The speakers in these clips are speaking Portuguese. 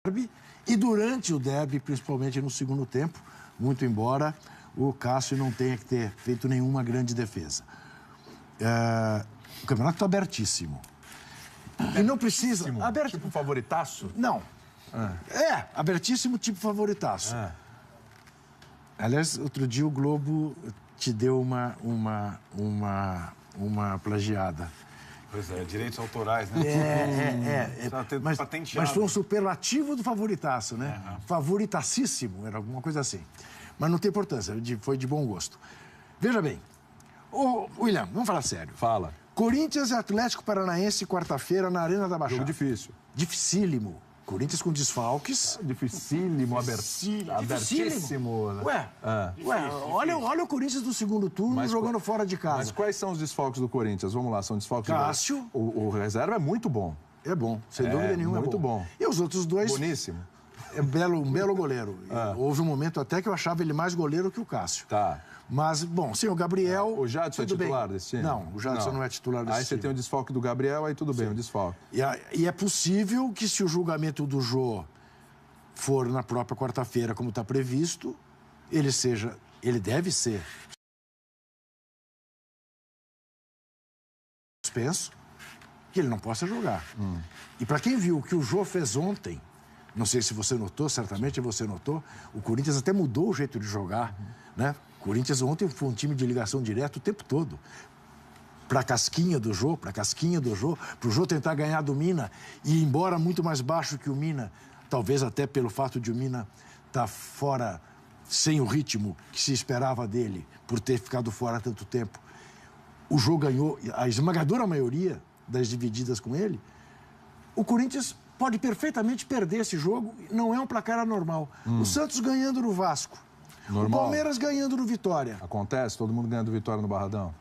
derby e durante o derby, principalmente no segundo tempo, muito embora o Cássio não tenha que ter feito nenhuma grande defesa. O campeonato está abertíssimo. E não precisa... Tipo favoritaço? Não. Abertíssimo, tipo favoritaço. Aliás, outro dia o Globo te deu uma plagiada. Pois é, direitos autorais, né? Mas foi um superlativo do favoritaço, né? Favoritacíssimo, era alguma coisa assim. Mas não tem importância, foi de bom gosto. Veja bem, William, vamos falar sério. Fala. Corinthians e Atlético Paranaense, quarta-feira, na Arena da Baixada. Jogo difícil. Dificílimo. Corinthians com desfalques. Dificílimo, abertíssimo. Olha o Corinthians do segundo turno jogando fora de casa. Mas quais são os desfalques do Corinthians? Vamos lá, são desfalques... Cássio. O reserva é muito bom. É bom, sem dúvida nenhuma. Muito bom. E os outros dois... Boníssimo. É um belo goleiro. Houve um momento até que eu achava ele mais goleiro que o Cássio. Tá. Mas, bom, sim, o Gabriel... O Jadson é titular desse time? Não, o Jadson não é titular desse time. Aí você tem o desfalque do Gabriel, aí tudo bem, o desfalque. E é possível que, se o julgamento do Jô for na própria quarta-feira, como está previsto, ele deve ser suspenso, que ele não possa jogar. E para quem viu o que o Jô fez ontem, não sei se você notou, certamente você notou, o Corinthians até mudou o jeito de jogar, né? O Corinthians ontem foi um time de ligação direta o tempo todo. Para a casquinha do Jô, para o Jô tentar ganhar do Mina e ir embora muito mais baixo que o Mina, talvez até pelo fato de o Mina estar fora, sem o ritmo que se esperava dele, por ter ficado fora há tanto tempo. O Jô ganhou a esmagadora maioria das divididas com ele. O Corinthians pode perfeitamente perder esse jogo, não é um placar anormal. O Santos ganhando no Vasco. Normal. O Palmeiras ganhando no Vitória. Acontece? Todo mundo ganha do Vitória no Barradão?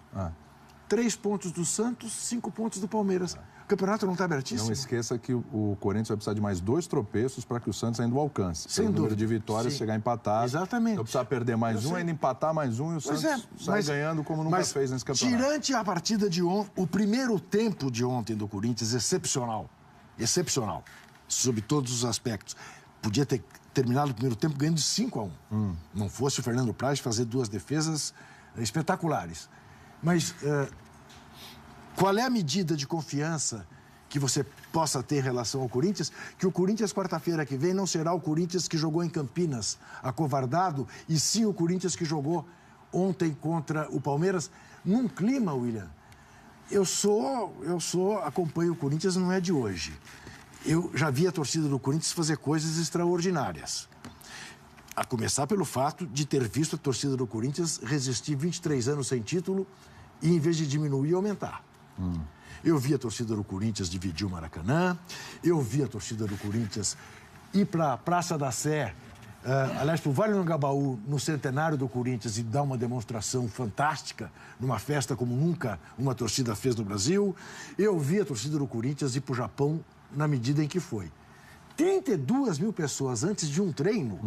3 pontos do Santos, 5 pontos do Palmeiras. O campeonato não está abertíssimo. Não esqueça que o Corinthians vai precisar de mais 2 tropeços para que o Santos ainda o alcance. Sem dúvida. O número de vitórias chegar empatado. Exatamente. Então precisa perder mais um, ainda empatar mais um e o Santos sai ganhando como nunca fez nesse campeonato. Tirante a partida de ontem, o primeiro tempo de ontem do Corinthians, excepcional. Excepcional. Sob todos os aspectos. Podia ter terminado o primeiro tempo ganhando de 5-1. Não fosse o Fernando Praz fazer 2 defesas espetaculares. Mas qual é a medida de confiança que você possa ter em relação ao Corinthians? Que o Corinthians, quarta-feira que vem, não será o Corinthians que jogou em Campinas, acovardado, e sim o Corinthians que jogou ontem contra o Palmeiras, num clima, William. Acompanho o Corinthians, não é de hoje. Eu já vi a torcida do Corinthians fazer coisas extraordinárias. A começar pelo fato de ter visto a torcida do Corinthians resistir 23 anos sem título e, em vez de diminuir, aumentar. Eu vi a torcida do Corinthians dividir o Maracanã, eu vi a torcida do Corinthians ir para a Praça da Sé, aliás, para o Vale do Anhangabaú, no centenário do Corinthians, e dar uma demonstração fantástica, numa festa como nunca uma torcida fez no Brasil. Eu vi a torcida do Corinthians ir para o Japão na medida em que foi. 32 mil pessoas antes de um treino,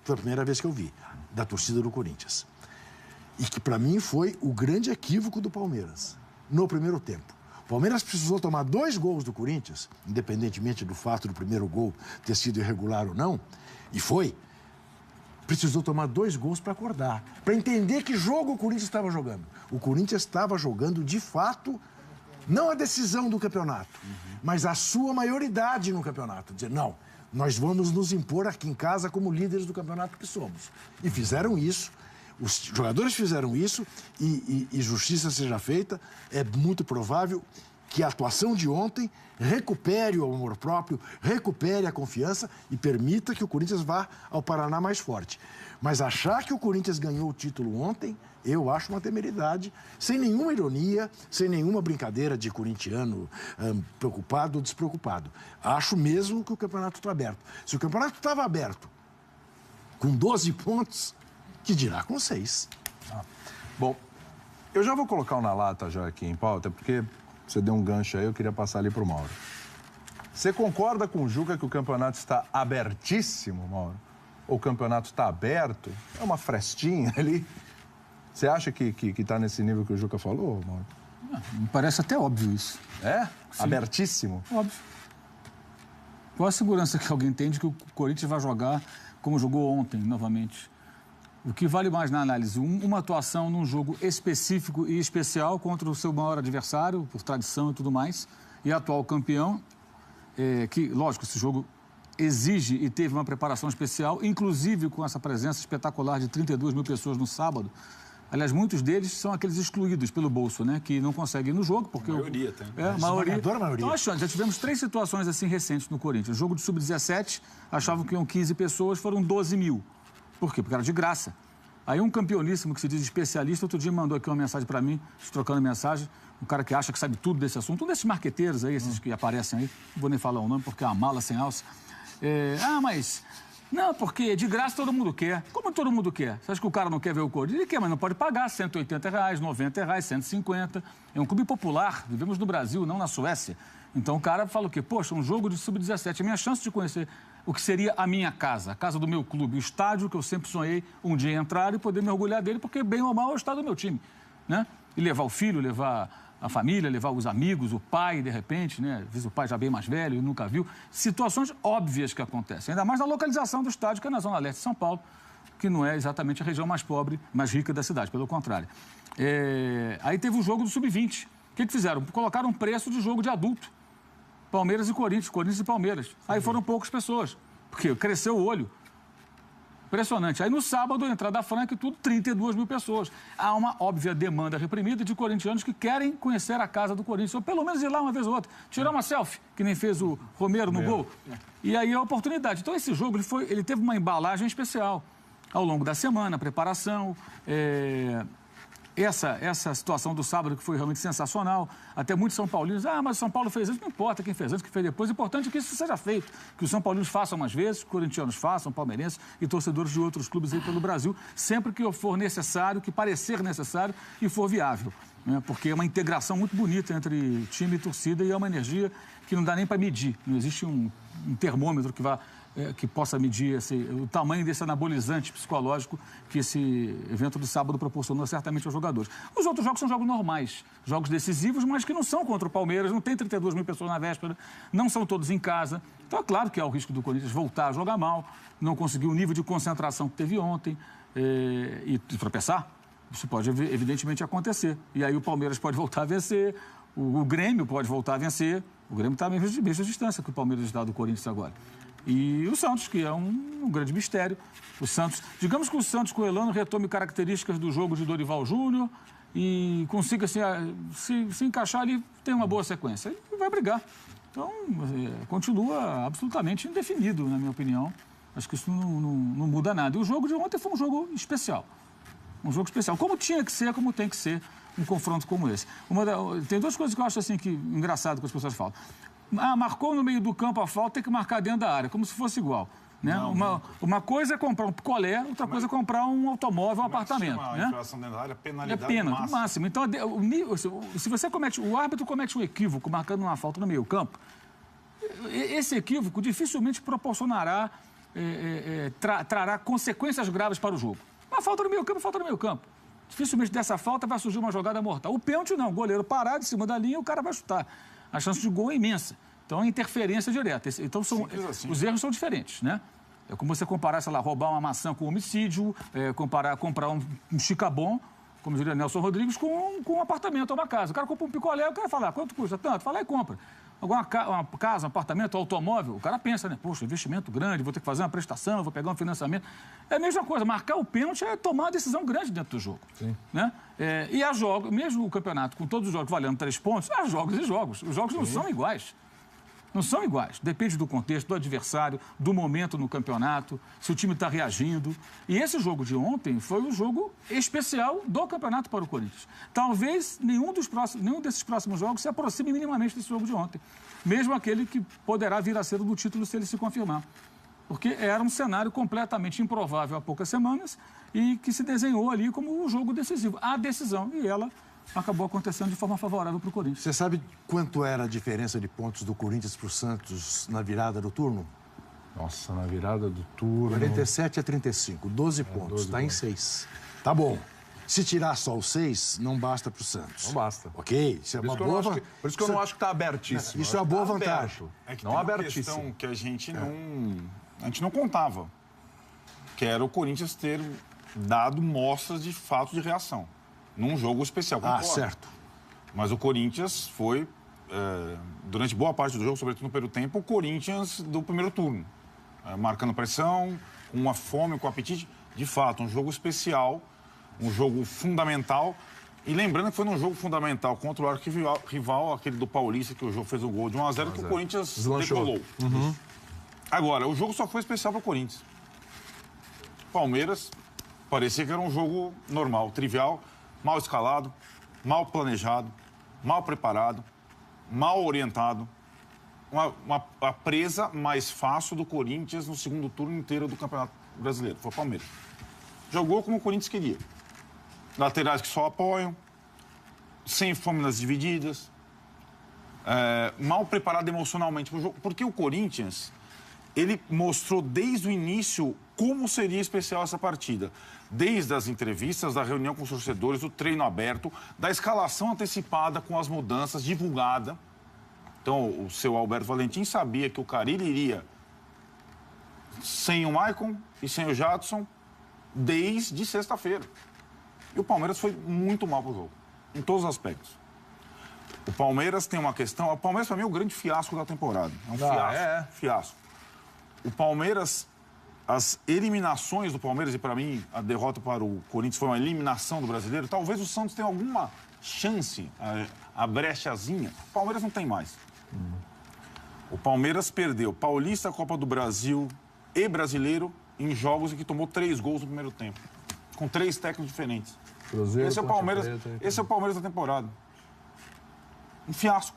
foi a primeira vez que eu vi, da torcida do Corinthians. E que, para mim, foi o grande equívoco do Palmeiras, no primeiro tempo. O Palmeiras precisou tomar 2 gols do Corinthians, independentemente do fato do primeiro gol ter sido irregular ou não, e foi. Precisou tomar 2 gols para acordar, para entender que jogo o Corinthians estava jogando. O Corinthians estava jogando, de fato, não a decisão do campeonato, mas a sua maioridade no campeonato. Dizer, não, nós vamos nos impor aqui em casa como líderes do campeonato que somos. E fizeram isso, os jogadores fizeram isso, e justiça seja feita, é muito provável que a atuação de ontem recupere o amor próprio, recupere a confiança e permita que o Corinthians vá ao Paraná mais forte. Mas achar que o Corinthians ganhou o título ontem, eu acho uma temeridade, sem nenhuma ironia, sem nenhuma brincadeira de corintiano preocupado ou despreocupado. Acho mesmo que o campeonato está aberto. Se o campeonato estava aberto com 12 pontos, que dirá com 6. Bom, eu já vou colocar o Na Lata já aqui em pauta, porque você deu um gancho aí, eu queria passar ali para o Mauro. Você concorda com o Juca que o campeonato está abertíssimo, Mauro? Ou o campeonato está aberto? É uma frestinha ali? Você acha que está nesse nível que o Juca falou, Mauro? Me parece até óbvio isso. É? Sim. Abertíssimo? Óbvio. Qual a segurança que alguém tem de que o Corinthians vai jogar como jogou ontem, novamente? O que vale mais na análise? Uma atuação num jogo específico e especial contra o seu maior adversário, por tradição e tudo mais, e atual campeão, que, lógico, esse jogo exige e teve uma preparação especial, inclusive com essa presença espetacular de 32 mil pessoas no sábado. Aliás, muitos deles são aqueles excluídos pelo bolso, né? Que não conseguem ir no jogo, porque... A maioria tem. A maioria. Então, já tivemos 3 situações assim recentes no Corinthians. Jogo de sub-17, achavam que iam 15 pessoas, foram 12 mil. Por quê? Porque era de graça. Aí um campeoníssimo que se diz especialista, outro dia mandou aqui uma mensagem para mim, trocando mensagem, um cara que acha que sabe tudo desse assunto, um desses marqueteiros aí, esses que aparecem aí, não vou nem falar o nome, porque é uma mala sem alça. Mas... Não, porque de graça todo mundo quer. Como todo mundo quer? Você acha que o cara não quer ver o Corinthians? Ele quer, mas não pode pagar R$180, R$90, R$150. É um clube popular, vivemos no Brasil, não na Suécia. Então o cara fala o quê? Poxa, um jogo de sub-17, a minha chance de conhecer o que seria a minha casa, a casa do meu clube, o estádio que eu sempre sonhei um dia entrar e poder me orgulhar dele, porque bem ou mal é o estádio do meu time, né? E levar o filho, levar a família, levar os amigos, o pai, de repente, né? Às vezes o pai já bem mais velho e nunca viu. Situações óbvias que acontecem, ainda mais na localização do estádio, que é na Zona Leste de São Paulo, que não é exatamente a região mais pobre, mais rica da cidade, pelo contrário. Aí teve o jogo do Sub-20. O que fizeram? Colocaram um preço de jogo de adulto. Palmeiras e Corinthians, Corinthians e Palmeiras. Aí foram poucas pessoas, porque cresceu o olho. Impressionante. Aí no sábado, entrada franca e tudo, 32 mil pessoas. Há uma óbvia demanda reprimida de corintianos que querem conhecer a casa do Corinthians, ou pelo menos ir lá uma vez ou outra, tirar uma selfie, que nem fez o Romero no gol. E aí a oportunidade. Então esse jogo, ele teve uma embalagem especial ao longo da semana, preparação, essa situação do sábado que foi realmente sensacional. Até muitos São Paulinos, mas o São Paulo fez antes, não importa quem fez antes, quem fez depois. O importante é que isso seja feito, que os São Paulinos façam mais vezes, corintianos façam, palmeirenses e torcedores de outros clubes aí pelo Brasil, sempre que for necessário, que parecer necessário e for viável, né? Porque é uma integração muito bonita entre time e torcida e é uma energia que não dá nem para medir. Não existe um termômetro que possa medir o tamanho desse anabolizante psicológico que esse evento do sábado proporcionou certamente aos jogadores. Os outros jogos são jogos normais, jogos decisivos, mas que não são contra o Palmeiras, não tem 32 mil pessoas na véspera, não são todos em casa. Então é claro que há o risco do Corinthians voltar a jogar mal, não conseguir o nível de concentração que teve ontem e tropeçar. Isso pode evidentemente acontecer. E aí o Palmeiras pode voltar a vencer, o Grêmio pode voltar a vencer. O Grêmio está a mesma distância que o Palmeiras está do Corinthians agora. E o Santos, que é um grande mistério. O Santos, digamos que o Santos com o Elano retome características do jogo de Dorival Júnior e consiga se encaixar ali, tem uma boa sequência. Ele vai brigar. Então, continua absolutamente indefinido, na minha opinião. Acho que isso não muda nada. E o jogo de ontem foi um jogo especial. Um jogo especial. Como tinha que ser, como tem que ser um confronto como esse. Tem duas coisas que eu acho assim que engraçado que as pessoas falam. Marcou no meio do campo a falta, tem que marcar dentro da área, como se fosse igual. Né? Uma coisa é comprar um picolé, outra coisa é comprar um automóvel, um apartamento. Né? Infração dentro da área, penalidade é pena, no máximo. Então, se você o árbitro comete um equívoco marcando uma falta no meio campo, esse equívoco dificilmente proporcionará, trará consequências graves para o jogo. Uma falta no meio campo, falta no meio campo. Dificilmente dessa falta vai surgir uma jogada mortal. O pênalti não, o goleiro parado em cima da linha, o cara vai chutar. A chance de gol é imensa. Então, é interferência direta. Então, os erros são diferentes, né? É como você comparar, sei lá, roubar uma maçã com homicídio, comprar um chicabom, como diria Nelson Rodrigues, com um apartamento ou uma casa. O cara compra um picolé, o cara fala, quanto custa? Tanto, vai lá e compra. Agora, uma casa, um apartamento, um automóvel, o cara pensa, né? Poxa, investimento grande, vou ter que fazer uma prestação, vou pegar um financiamento. É a mesma coisa, marcar o pênalti é tomar uma decisão grande dentro do jogo. Sim. Né? E há jogos, mesmo o campeonato, com todos os jogos valendo 3 pontos, há jogos e jogos. Os jogos não são iguais. Não são iguais. Depende do contexto, do adversário, do momento no campeonato, se o time está reagindo. E esse jogo de ontem foi um jogo especial do campeonato para o Corinthians. Talvez nenhum desses próximos jogos se aproxime minimamente desse jogo de ontem. Mesmo aquele que poderá vir a ser o do título se ele se confirmar. Porque era um cenário completamente improvável há poucas semanas e que se desenhou ali como um jogo decisivo. A decisão, e ela acabou acontecendo de forma favorável para o Corinthians. Você sabe quanto era a diferença de pontos do Corinthians para o Santos na virada do turno? Nossa, na virada do turno... 47 a 35, 12 pontos, está em 6. Tá bom. Se tirar só os 6, não basta para o Santos. Não basta. Ok? Isso é uma boa... Por isso que eu não acho que está abertíssimo. Isso é uma boa vantagem. É que não tem uma abertíssimo. questão que a gente não contava, que era o Corinthians ter dado mostras de fato de reação num jogo especial. Ah, certo. Mas o Corinthians foi, durante boa parte do jogo, sobretudo no primeiro tempo, o Corinthians do primeiro turno. Marcando pressão, com uma fome, com apetite. De fato, um jogo especial, um jogo fundamental. E lembrando que foi num jogo fundamental contra o arquirrival, aquele do Paulista, que o jogo fez o gol de 1-0, que o Corinthians decolou. Agora, o jogo só foi especial para o Corinthians. Palmeiras, parecia que era um jogo normal, trivial, mal escalado, mal planejado, mal preparado, mal orientado. A presa mais fácil do Corinthians no segundo turno inteiro do Campeonato Brasileiro. Foi o Palmeiras. Jogou como o Corinthians queria. Laterais que só apoiam, sem fome nas divididas, mal preparado emocionalmente para o jogo. Porque o Corinthians, ele mostrou desde o início como seria especial essa partida. Desde as entrevistas, da reunião com os torcedores, do treino aberto, da escalação antecipada com as mudanças, divulgada. Então, o seu Alberto Valentim sabia que o Carille iria sem o Maicon e sem o Jadson desde sexta-feira. E o Palmeiras foi muito mal para o jogo, em todos os aspectos. O Palmeiras tem uma questão... O Palmeiras, para mim, é o grande fiasco da temporada. É um fiasco. Fiasco. O Palmeiras... As eliminações do Palmeiras, e para mim a derrota para o Corinthians foi uma eliminação do Brasileiro, talvez o Santos tenha alguma chance, a brechazinha. O Palmeiras não tem mais. O Palmeiras perdeu Paulista, Copa do Brasil e Brasileiro em jogos em que tomou 3 gols no primeiro tempo, com 3 técnicos diferentes. Cruzeiro, esse é o Palmeiras da temporada. Um fiasco.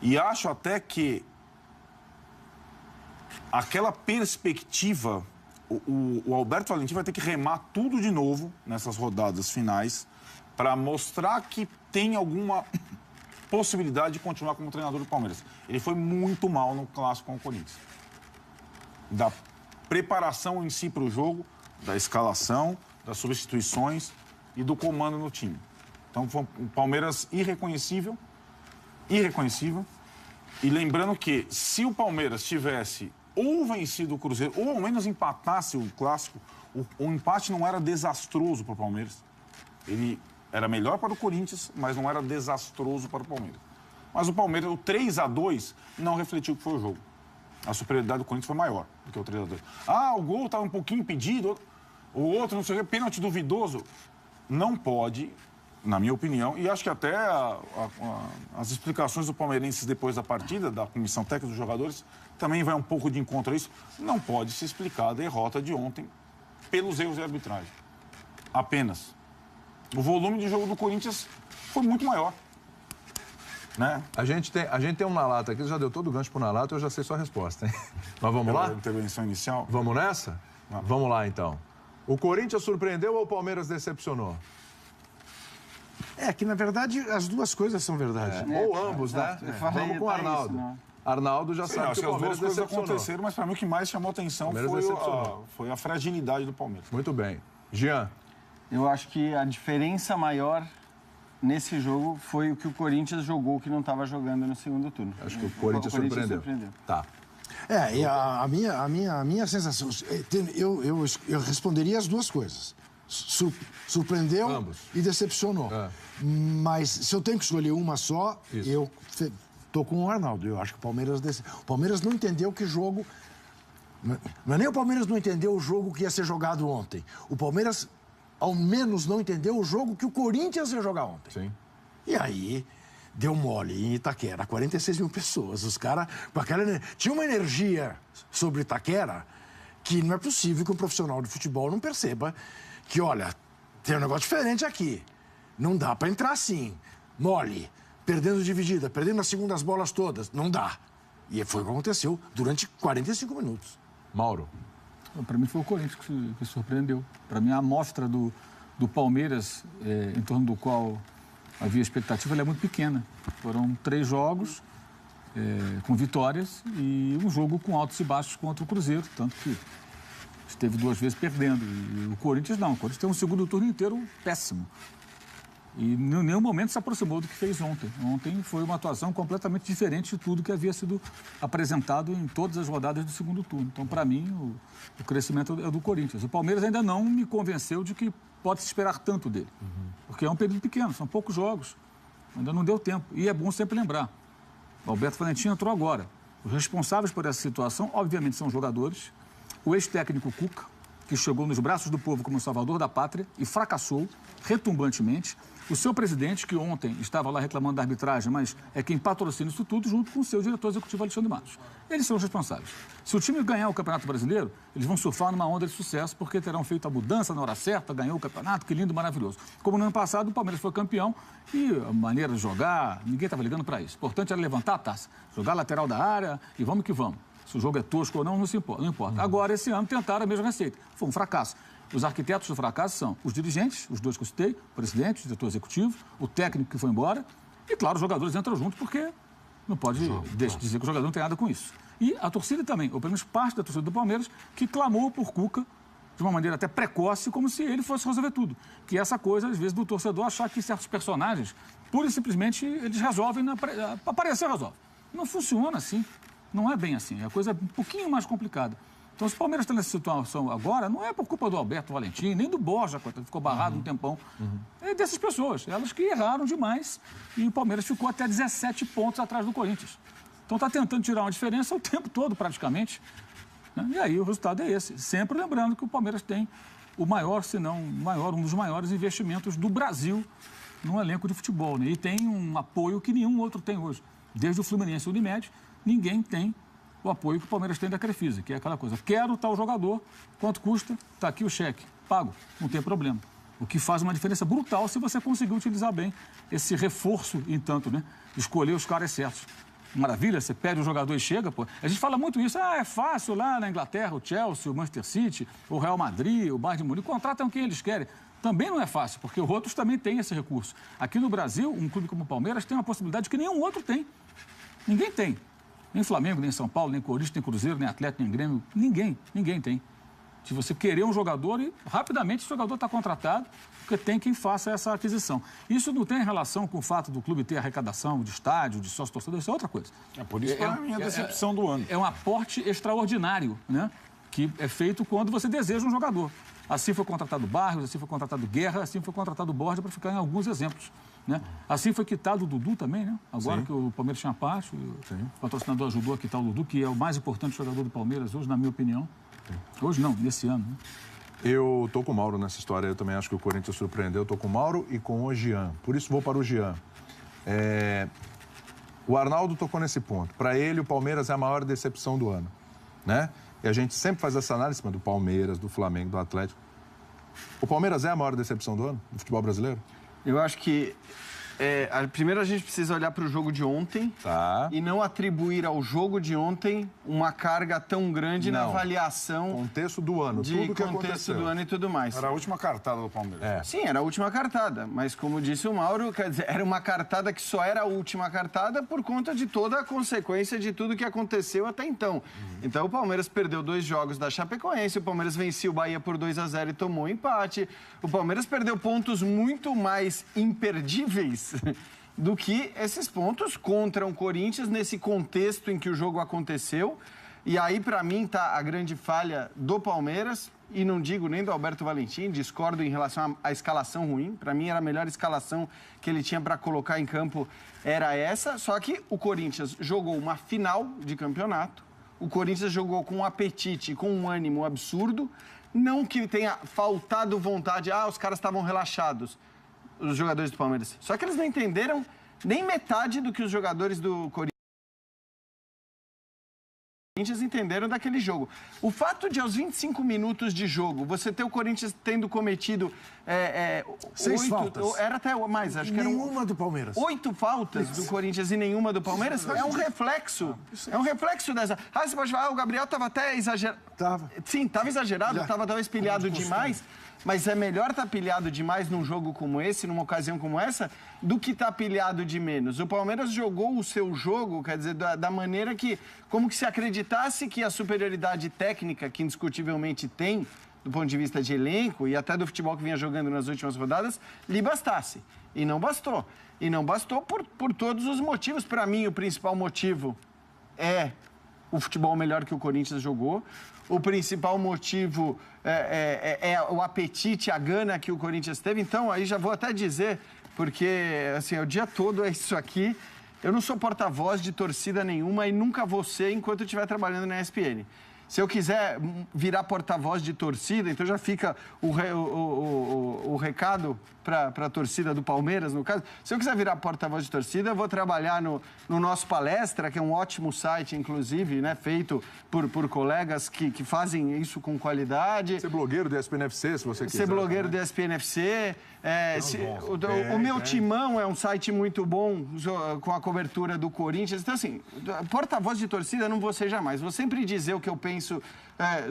E acho até que aquela perspectiva, o Alberto Valentim vai ter que remar tudo de novo nessas rodadas finais para mostrar que tem alguma possibilidade de continuar como treinador do Palmeiras. Ele foi muito mal no clássico com o Corinthians. Da preparação em si para o jogo, da escalação, das substituições e do comando no time. Então, foi um Palmeiras irreconhecível. E lembrando que se o Palmeiras tivesse ou vencido o Cruzeiro, ou ao menos empatasse o clássico, o empate não era desastroso para o Palmeiras. Ele era melhor para o Corinthians, mas não era desastroso para o Palmeiras. Mas o Palmeiras, o 3-2, não refletiu o que foi o jogo. A superioridade do Corinthians foi maior do que o 3-2. Ah, o gol estava um pouquinho impedido, o outro, não sei o que, pênalti duvidoso. Não pode, na minha opinião, e acho que até as explicações do palmeirenses depois da partida, da comissão técnica dos jogadores, também vai um pouco de encontro a isso. Não pode se explicar a derrota de ontem pelos erros de arbitragem. Apenas. O volume de jogo do Corinthians foi muito maior. Né? A gente tem um na lata aqui, já deu todo o gancho pro na lata, eu já sei sua resposta, hein? Mas vamos lá? Intervenção inicial. Vamos nessa? Vamos lá, então. O Corinthians surpreendeu ou o Palmeiras decepcionou? É que, na verdade, as duas coisas são verdade. Ou ambos, né? Vamos com o Arnaldo. Isso, né? Arnaldo já sabe que o Palmeiras as duas coisas decepcionou. aconteceram, mas para mim o que mais chamou atenção foi a fragilidade do Palmeiras. Muito bem. Jean. Eu acho que a diferença maior nesse jogo foi o que o Corinthians jogou que não estava jogando no segundo turno. Acho que o Corinthians surpreendeu. Tá. E a minha sensação... Eu responderia as duas coisas. Surpreendeu ambos. E decepcionou. Mas se eu tenho que escolher uma só, eu estou com o Arnaldo. Eu acho que o Palmeiras não entendeu que jogo... Não é nem o Palmeiras não entendeu o jogo que ia ser jogado ontem. O Palmeiras, ao menos, não entendeu o jogo que o Corinthians ia jogar ontem. Sim. E aí, deu mole em Itaquera, 46 mil pessoas. Os caras, com aquela... Tinha uma energia sobre Itaquera que não é possível que um profissional de futebol não perceba que, olha, tem um negócio diferente aqui. Não dá para entrar assim, mole, perdendo dividida, perdendo as segundas bolas todas. Não dá. E foi o que aconteceu durante 45 minutos. Mauro. Para mim foi o Corinthians que surpreendeu. Para mim a amostra do Palmeiras, em torno do qual havia expectativa, ela é muito pequena. Foram 3 jogos com vitórias e um jogo com altos e baixos contra o Cruzeiro. Tanto que esteve 2 vezes perdendo. E o Corinthians não. O Corinthians tem um segundo turno inteiro péssimo. E em nenhum momento se aproximou do que fez ontem. Ontem foi uma atuação completamente diferente de tudo que havia sido apresentado em todas as rodadas do segundo turno. Então, para mim, o crescimento é do Corinthians. O Palmeiras ainda não me convenceu de que pode se esperar tanto dele. Porque é um período pequeno, são poucos jogos. Ainda não deu tempo. E é bom sempre lembrar. O Alberto Valentim entrou agora. Os responsáveis por essa situação, obviamente, são os jogadores. O ex-técnico Cuca, que chegou nos braços do povo como salvador da pátria e fracassou retumbantemente. O seu presidente, que ontem estava lá reclamando da arbitragem, mas é quem patrocina isso tudo, junto com o seu diretor executivo, Alexandre Matos. Eles são os responsáveis. Se o time ganhar o Campeonato Brasileiro, eles vão surfar numa onda de sucesso, porque terão feito a mudança na hora certa, ganhou o campeonato, que lindo, maravilhoso. Como no ano passado, o Palmeiras foi campeão e a maneira de jogar, ninguém estava ligando para isso. O importante era levantar a taça, jogar a lateral da área e vamos que vamos. Se o jogo é tosco ou não, não importa. Agora, esse ano, tentaram a mesma receita. Foi um fracasso. Os arquitetos do fracasso são os dirigentes, os dois que eu citei, o presidente, o diretor executivo, o técnico que foi embora e, claro, os jogadores entram juntos porque não pode dizer que o jogador não tem nada com isso. E a torcida também, ou pelo menos parte da torcida do Palmeiras, que clamou por Cuca de uma maneira até precoce, como se ele fosse resolver tudo. Que é essa coisa, às vezes, do torcedor achar que certos personagens, pura e simplesmente, eles resolvem, aparecer resolve. Não funciona assim. Não é bem assim. A coisa é um pouquinho mais complicada. Então, se o Palmeiras está nessa situação agora, não é por culpa do Alberto Valentim, nem do Borja, que ficou barrado um tempão. É dessas pessoas, elas que erraram demais. E o Palmeiras ficou até 17 pontos atrás do Corinthians. Então, está tentando tirar uma diferença o tempo todo, praticamente. Né? E aí, o resultado é esse. Sempre lembrando que o Palmeiras tem o maior, se não o maior, um dos maiores investimentos do Brasil no elenco de futebol. Né? E tem um apoio que nenhum outro tem hoje. Desde o Fluminense e o Unimed, ninguém tem o apoio que o Palmeiras tem da Crefisa, que é aquela coisa, quero tal jogador, quanto custa, está aqui o cheque, pago, não tem problema. O que faz uma diferença brutal se você conseguir utilizar bem esse reforço, entanto, né? Escolher os caras certos. Maravilha, você pede o jogador e chega, pô. A gente fala muito isso, é fácil lá na Inglaterra, o Chelsea, o Manchester City, o Real Madrid, o Bayern de Munique, contratam quem eles querem. Também não é fácil, porque outros também têm esse recurso. Aqui no Brasil, um clube como o Palmeiras tem uma possibilidade que nenhum outro tem. Ninguém tem. Nem Flamengo, nem São Paulo, nem Corinthians, nem Cruzeiro, nem Atlético, nem Grêmio. Ninguém tem. Se você querer um jogador, e rapidamente o jogador está contratado, porque tem quem faça essa aquisição. Isso não tem relação com o fato do clube ter arrecadação de estádio, de sócio-torcedor, isso é outra coisa. É por isso que é a minha decepção do ano. É um aporte extraordinário, né? Que é feito quando você deseja um jogador. Assim foi contratado Barros, assim foi contratado Guerra, assim foi contratado Borja, para ficar em alguns exemplos. Né? Assim foi quitado o Dudu também, né? Agora que o Palmeiras tinha parte, o patrocinador ajudou a quitar o Dudu, que é o mais importante jogador do Palmeiras hoje, na minha opinião. Hoje não, nesse ano. Né? Eu estou com o Mauro nessa história, eu também acho que o Corinthians surpreendeu. Estou com o Mauro e com o Jean. Por isso vou para o Jean. O Arnaldo tocou nesse ponto. Para ele, o Palmeiras é a maior decepção do ano. Né? E a gente sempre faz essa análise do Palmeiras, do Flamengo, do Atlético. O Palmeiras é a maior decepção do ano, do futebol brasileiro? Eu acho que primeiro a gente precisa olhar para o jogo de ontem e não atribuir ao jogo de ontem uma carga tão grande na avaliação. Contexto do ano, de tudo que contexto aconteceu. do ano e tudo mais. Era a última cartada do Palmeiras. Sim, era a última cartada, mas como disse o Mauro, quer dizer, era uma cartada que só era a última cartada por conta de toda a consequência de tudo que aconteceu até então. Então o Palmeiras perdeu 2 jogos da Chapecoense, o Palmeiras venceu o Bahia por 2-0 e tomou um empate. O Palmeiras perdeu pontos muito mais imperdíveis do que esses pontos contra o Corinthians nesse contexto em que o jogo aconteceu. E aí, para mim, está a grande falha do Palmeiras, e não digo nem do Alberto Valentim, discordo em relação à escalação ruim. Para mim, era a melhor escalação que ele tinha para colocar em campo, era essa. Só que o Corinthians jogou uma final de campeonato, o Corinthians jogou com um apetite, com um ânimo absurdo, não que tenha faltado vontade, os caras estavam relaxados, os jogadores do Palmeiras. Só que eles não entenderam nem metade do que os jogadores do Corinthians entenderam daquele jogo. O fato de, aos 25 minutos de jogo, você ter o Corinthians tendo cometido 6 faltas. Era até mais, acho que eram nenhuma do Palmeiras. 8 faltas do Corinthians e nenhuma do Palmeiras. É um reflexo. É um reflexo dessa. Você pode falar, o Gabriel estava até exagerado. Tava. Sim, estava exagerado, estava talvez pilhado demais, mas é melhor estar pilhado demais num jogo como esse, numa ocasião como essa, do que estar pilhado de menos. O Palmeiras jogou o seu jogo, quer dizer, da maneira que, como que se acreditasse que a superioridade técnica, que indiscutivelmente tem, do ponto de vista de elenco e até do futebol que vinha jogando nas últimas rodadas, lhe bastasse. E não bastou. E não bastou por todos os motivos. Para mim, o principal motivo é o futebol melhor que o Corinthians jogou. O principal motivo é o apetite, a gana que o Corinthians teve. Então, aí já vou até dizer, porque assim, o dia todo é isso aqui. Eu não sou porta-voz de torcida nenhuma e nunca vou ser enquanto eu estiver trabalhando na ESPN. Se eu quiser virar porta-voz de torcida, então já fica o recado para a torcida do Palmeiras, no caso. Se eu quiser virar porta-voz de torcida, eu vou trabalhar no nosso Palestra, que é um ótimo site, inclusive, né, feito por colegas que fazem isso com qualidade. Ser blogueiro do ESPN-FC, se você quiser. Ser blogueiro do ESPN-FC. O meu Timão é um site muito bom com a cobertura do Corinthians. Então, assim, porta-voz de torcida eu não vou ser jamais. Vou sempre dizer o que eu penso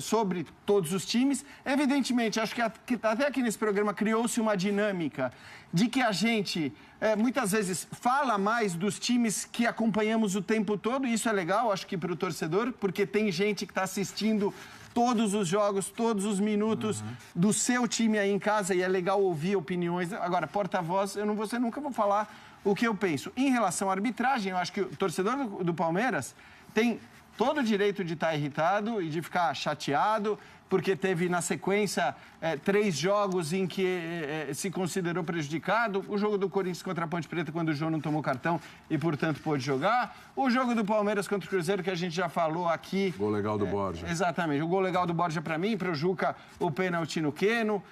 sobre todos os times. Evidentemente, acho que até aqui nesse programa criou-se uma dinâmica de que a gente, muitas vezes, fala mais dos times que acompanhamos o tempo todo. E isso é legal, acho que para o torcedor, porque tem gente que está assistindo todos os jogos, todos os minutos do seu time aí em casa e é legal ouvir opiniões. Agora, porta-voz, nunca vou falar o que eu penso. Em relação à arbitragem, eu acho que o torcedor do Palmeiras tem todo o direito de estar irritado e de ficar chateado, porque teve na sequência 3 jogos em que se considerou prejudicado. O jogo do Corinthians contra a Ponte Preta, quando o João não tomou cartão e, portanto, pôde jogar. O jogo do Palmeiras contra o Cruzeiro, que a gente já falou aqui. Gol legal do Borja. Exatamente. O gol legal do Borja para mim, para o Juca, o pênalti no Queno.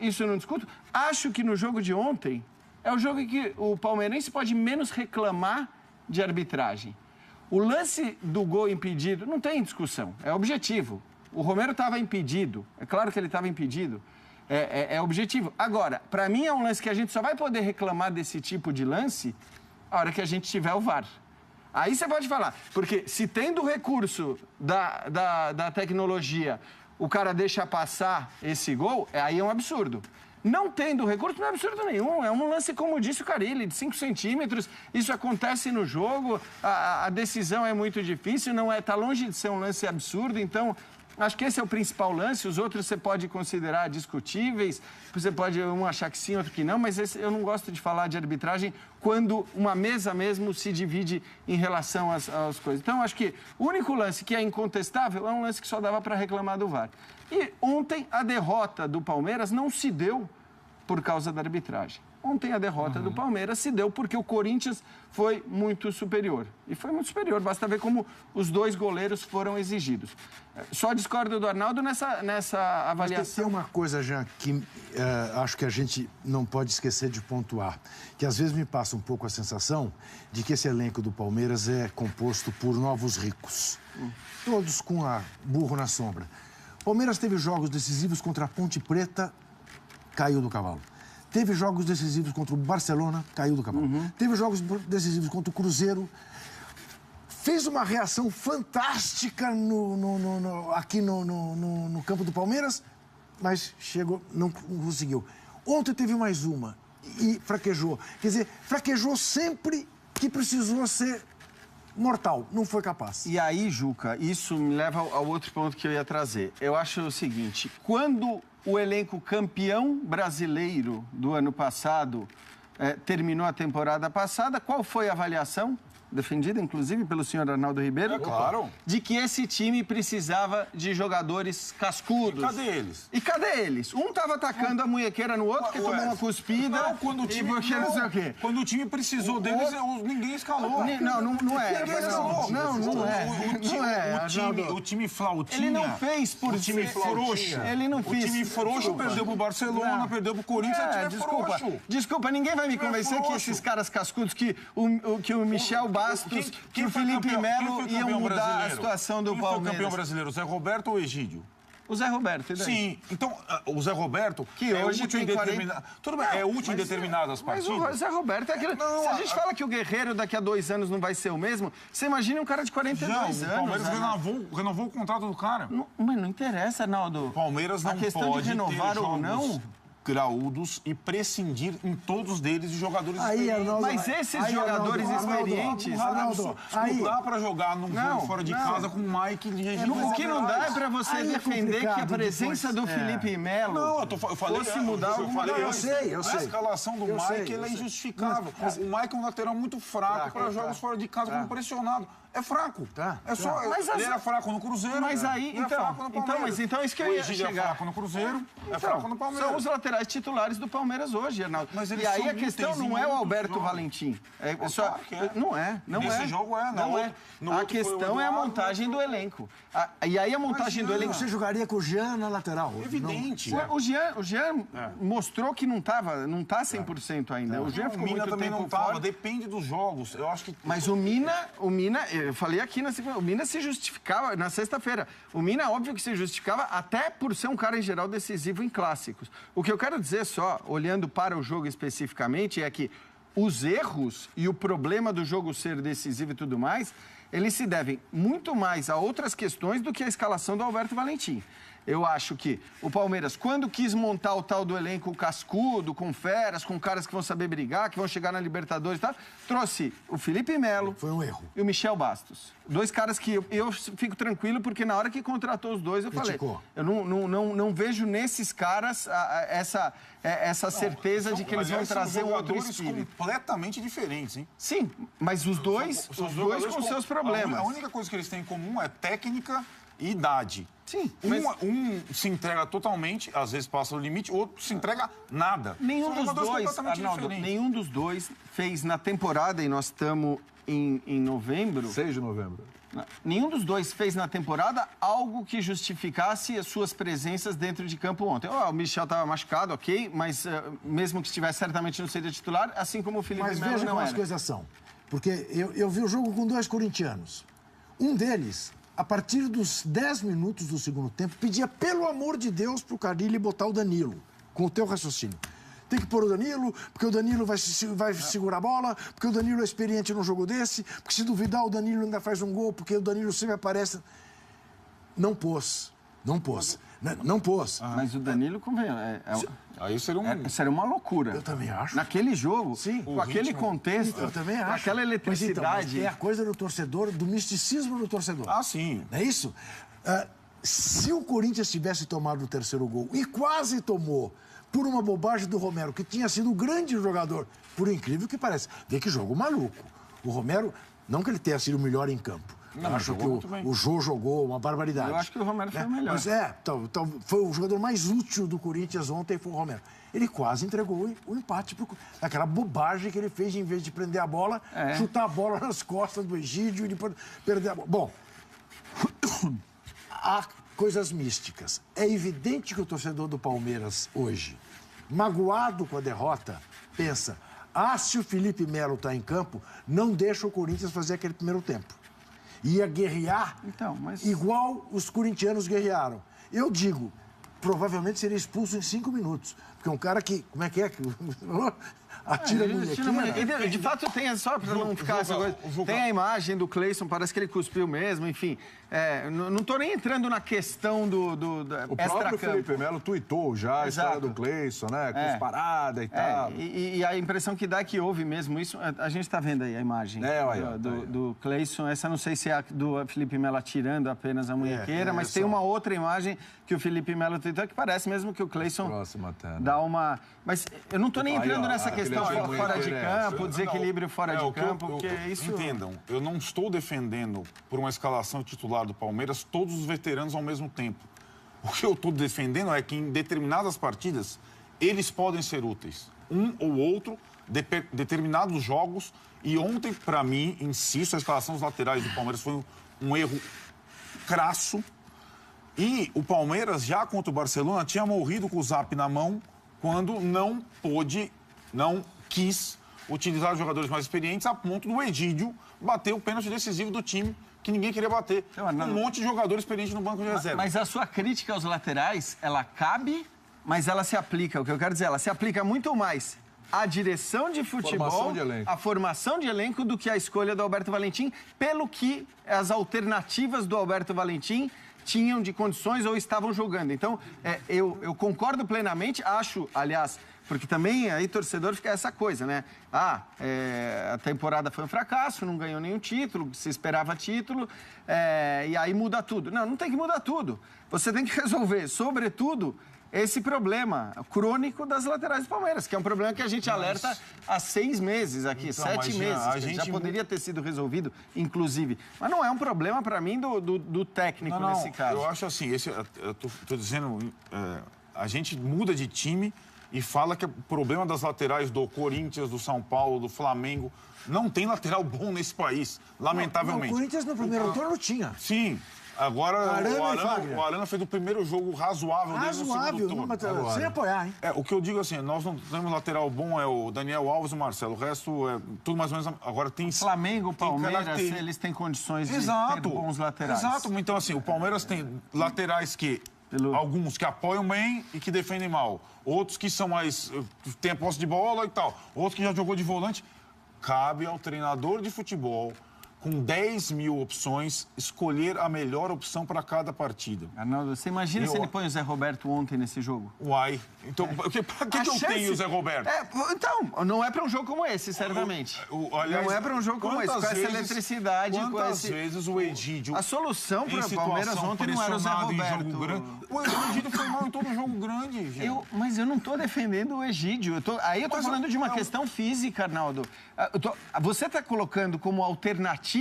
Isso eu não discuto. Acho que no jogo de ontem é o jogo em que o palmeirense pode menos reclamar de arbitragem. O lance do gol impedido não tem discussão, é objetivo. O Romero estava impedido, é claro que ele estava impedido, é objetivo. Agora, para mim é um lance que a gente só vai poder reclamar desse tipo de lance a hora que a gente tiver o VAR. Aí você pode falar, porque se tendo recurso da tecnologia, o cara deixa passar esse gol, aí é um absurdo. Não tendo recurso, não é absurdo nenhum. É um lance, como disse o Carille, de 5 centímetros. Isso acontece no jogo, a decisão é muito difícil, está longe de ser um lance absurdo. Então, acho que esse é o principal lance. Os outros você pode considerar discutíveis, você pode um achar que sim, outro que não, mas eu não gosto de falar de arbitragem quando uma mesa mesmo se divide em relação às coisas. Então, acho que o único lance que é incontestável é um lance que só dava para reclamar do VAR. E ontem a derrota do Palmeiras não se deu por causa da arbitragem. Ontem a derrota do Palmeiras se deu porque o Corinthians foi muito superior. E foi muito superior, basta ver como os 2 goleiros foram exigidos. Só discordo do Arnaldo nessa avaliação. Mas tem uma coisa, Jean, que acho que a gente não pode esquecer de pontuar, que às vezes me passa um pouco a sensação de que esse elenco do Palmeiras é composto por novos ricos. Todos com a burro na sombra. Palmeiras teve jogos decisivos contra a Ponte Preta, caiu do cavalo. Teve jogos decisivos contra o Barcelona, caiu do cavalo. Teve jogos decisivos contra o Cruzeiro. Fez uma reação fantástica aqui no campo do Palmeiras, mas não conseguiu. Ontem teve mais uma e fraquejou. Quer dizer, fraquejou sempre que precisou ser mortal, não foi capaz. E aí, Juca, isso me leva ao outro ponto que eu ia trazer. Eu acho o seguinte, quando o elenco campeão brasileiro do ano passado terminou a temporada passada, qual foi a avaliação? Defendida, inclusive, pelo senhor Arnaldo Ribeiro. Claro. De que esse time precisava de jogadores cascudos. E cadê eles? Um estava atacando a munhequeira no outro, que tomou uma cuspida. Não, quando o time, não sei o quê. Quando o time precisou deles, ninguém escalou. Não é. O time flautinha. Ele não fez por o time frouxo. Ele não fez. O time frouxo perdeu pro Barcelona, perdeu pro Corinthians, Desculpa, ninguém vai me convencer que esses caras cascudos, que o Michel Bastos, que o Felipe Melo iam mudar a situação do Palmeiras. Quem foi campeão brasileiro, Zé Roberto ou Egídio? O Zé Roberto, e daí? Sim, então o Zé Roberto, que é hoje útil em tem 40... determinadas... Tudo bem, é útil em determinadas Mas partidas. o Zé Roberto é aquele... Se a gente fala que o Guerreiro daqui a 2 anos não vai ser o mesmo, você imagina um cara de 42 anos. O Palmeiras renovou o contrato do cara. Mas não interessa, Arnaldo. O Palmeiras não a questão pode de renovar ter ou jogos não... graúdos e prescindir em todos deles de jogadores experientes. Arnaldo, Mas esses jogadores experientes... Arnaldo, não dá pra jogar num jogo fora de casa com o Mike de regime. O que não dá é pra você defender que a presença do Felipe Melo eu falei fosse mudar alguma coisa. Eu sei. A escalação do Mike é injustificável. O Mike é um lateral muito fraco para jogos fora de casa, como pressionado. É fraco. Ele era fraco no Cruzeiro. Mas aí, então é isso que eu ia chegar. É fraco no Cruzeiro, é fraco no Palmeiras. São os laterais titulares do Palmeiras hoje, Arnaldo. E aí a questão não é o Alberto Valentim. Não é. Nesse jogo é, não é. A questão é a montagem do elenco. E aí a montagem do elenco... Você jogaria com o Jean na lateral? Evidente. O Jean mostrou que não está 100% ainda. O Jean ficou muito tempo fora. Depende dos jogos. Eu acho que... Mas o Mina, eu falei aqui o Mina se justificava na sexta-feira. O Mina, óbvio que se justificava até por ser um cara em geral decisivo em clássicos. O que eu quero dizer só, olhando para o jogo especificamente, é que os erros e o problema do jogo ser decisivo e tudo mais, eles se devem muito mais a outras questões do que a escalação do Alberto Valentim. Eu acho que o Palmeiras, quando quis montar o tal do elenco cascudo, com feras, com caras que vão saber brigar, que vão chegar na Libertadores e tal, trouxe o Felipe Melo. Foi um erro. E o Michel Bastos. 2 caras que eu fico tranquilo, porque na hora que contratou os dois, eu falei, eu não vejo nesses caras essa certeza de que eles vão trazer um outro espírito. Completamente diferentes, hein? Sim, mas os dois com seus problemas. A única coisa que eles têm em comum é técnica e idade. Sim. Um se entrega totalmente, às vezes passa o limite, o outro se entrega nada. Nenhum dos dois fez na temporada, e nós estamos em novembro... 6 de novembro. Nenhum dos dois fez na temporada algo que justificasse as suas presenças dentro de campo ontem. O Michel estava machucado, ok, mas mesmo que estivesse, certamente não seria titular, assim como o Felipe Melo não era. Mas veja como as coisas são. Porque eu vi o jogo com 2 corintianos. Um deles... a partir dos 10 minutos do segundo tempo, pedia, pelo amor de Deus, para o Carille botar o Danilo, com o teu raciocínio. Tem que pôr o Danilo, porque o Danilo vai segurar a bola, porque o Danilo é experiente num jogo desse, porque se duvidar o Danilo ainda faz um gol, porque o Danilo sempre aparece... Não pôs. Mas o Danilo, convenhamos, aí seria uma loucura. Eu também acho. Naquele jogo, sim, com aquele contexto, eu também acho. com aquela eletricidade... Mas é a coisa do torcedor, do misticismo do torcedor. Ah, sim. Não é isso? Se o Corinthians tivesse tomado o 3º gol, e quase tomou, por uma bobagem do Romero, que tinha sido um grande jogador, por incrível que pareça. Vê que jogo maluco. O Romero, não que ele tenha sido o melhor em campo. Eu acho que o Jô jogou uma barbaridade. Eu acho que o Romero foi o melhor. Mas foi o jogador mais útil do Corinthians ontem, foi o Romero. Ele quase entregou o empate. Aquela bobagem que ele fez, em vez de prender a bola, chutar a bola nas costas do Egídio e depois perder a bola. Bom, há coisas místicas. É evidente que o torcedor do Palmeiras hoje, magoado com a derrota, pensa, se o Felipe Melo está em campo, não deixa o Corinthians fazer aquele primeiro tempo. Ia guerrear igual os corintianos guerrearam. Eu digo, provavelmente seria expulso em 5 minutos. Porque é um cara que... Como é que é? Atira a munhequinha. De fato, tem, só para não ficar essa coisa, tem a imagem do Cleison, parece que ele cuspiu mesmo, enfim. Não estou nem entrando na questão do o próprio Felipe Melo tuitou já a história do Cleison, né? Cusparada e tal. E a impressão que dá é que houve mesmo isso. A gente está vendo aí a imagem do Cleison. Essa não sei se é a do Felipe Melo atirando apenas a munhequeira, mas tem uma outra imagem que o Felipe Melo tuitou que parece mesmo que o Cleison dá uma... Mas eu não estou nem entrando nessa questão fora de campo, desequilíbrio fora de campo, porque isso... Entendam, eu não estou defendendo por uma escalação titular do Palmeiras todos os veteranos ao mesmo tempo. O que eu estou defendendo é que em determinadas partidas eles podem ser úteis. Um ou outro, determinados jogos. E ontem, para mim, insisto, a escalação dos laterais do Palmeiras foi um erro crasso. E o Palmeiras, já contra o Barcelona, tinha morrido com o Zap na mão quando não quis utilizar os jogadores mais experientes a ponto do Egídio bater o pênalti decisivo do time que ninguém queria bater. Um monte de jogador experiente no banco de reserva. Mas a sua crítica aos laterais, ela cabe, mas ela se aplica. O que eu quero dizer, ela se aplica muito mais à direção de futebol, à formação de elenco, do que à escolha do Alberto Valentim, pelo que as alternativas do Alberto Valentim tinham de condições ou estavam jogando. Então, eu concordo plenamente, acho, aliás, porque também aí torcedor fica essa coisa, né? A temporada foi um fracasso, não ganhou nenhum título, se esperava título, e aí muda tudo. Não tem que mudar tudo. Você tem que resolver, sobretudo, esse problema crônico das laterais do Palmeiras, que é um problema que a gente alerta há 6 meses aqui, então, 7 meses. A gente já poderia ter sido resolvido, inclusive. Mas não é um problema, para mim, do técnico nesse caso. Eu acho assim, eu tô dizendo, a gente muda de time e fala que o problema das laterais do Corinthians, do São Paulo, do Flamengo, não tem lateral bom nesse país, lamentavelmente. O Corinthians no primeiro turno tinha. Sim. Agora, o Arana fez o primeiro jogo razoável dele no segundo turno. Sem apoiar, hein? O que eu digo assim, nós não temos lateral bom, é o Daniel Alves e o Marcelo. O resto é tudo mais ou menos... Agora tem... Flamengo, Palmeiras, eles têm condições de ter bons laterais. Exato. Então, assim, o Palmeiras tem laterais que... Alguns que apoiam bem e que defendem mal. Outros que são mais... têm a posse de bola e tal. Outros que já jogou de volante. Cabe ao treinador de futebol, com 10 mil opções, escolher a melhor opção para cada partida. Arnaldo, você imagina se ele põe o Zé Roberto ontem nesse jogo? Uai. Então, para que eu tenho o Zé Roberto? Então, não é para um jogo como esse, certamente. Aliás, não é para um jogo como esse, com essa eletricidade. Quantas vezes o Egídio... A solução para o Palmeiras ontem não era o Zé Roberto. O Egídio foi mal em todo jogo grande, gente. Mas eu não estou defendendo o Egídio. Aí eu estou falando de uma questão física, Arnaldo. Você está colocando como alternativa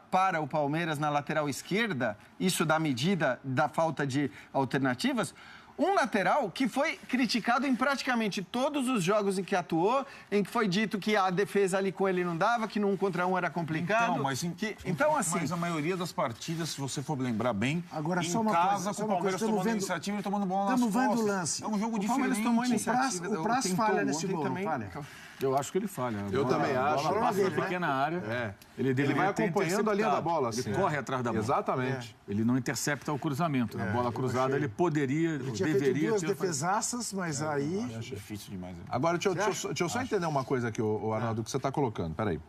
para o Palmeiras na lateral esquerda, isso da medida da falta de alternativas, um lateral que foi criticado em praticamente todos os jogos em que atuou, em que foi dito que a defesa ali com ele não dava, que no 1 contra 1 era complicado. Mas a maioria das partidas, se você for lembrar bem, agora, em casa, com o Palmeiras tomando iniciativa e tomando bola nas costas. Estamos vendo o lance. É um jogo diferente. O Palmeiras tomou iniciativa. O Praz falha nesse gol, também. Eu acho que ele falha. Eu também acho. Ele passa na pequena área. Ele vai acompanhando a linha da bola. Ele corre atrás da bola. Exatamente. Ele não intercepta o cruzamento. A bola cruzada, ele poderia, deveria ter... duas defesaças, mas aí... É difícil demais. Agora, deixa eu só entender uma coisa aqui, o Arnaldo, que você está colocando. Peraí.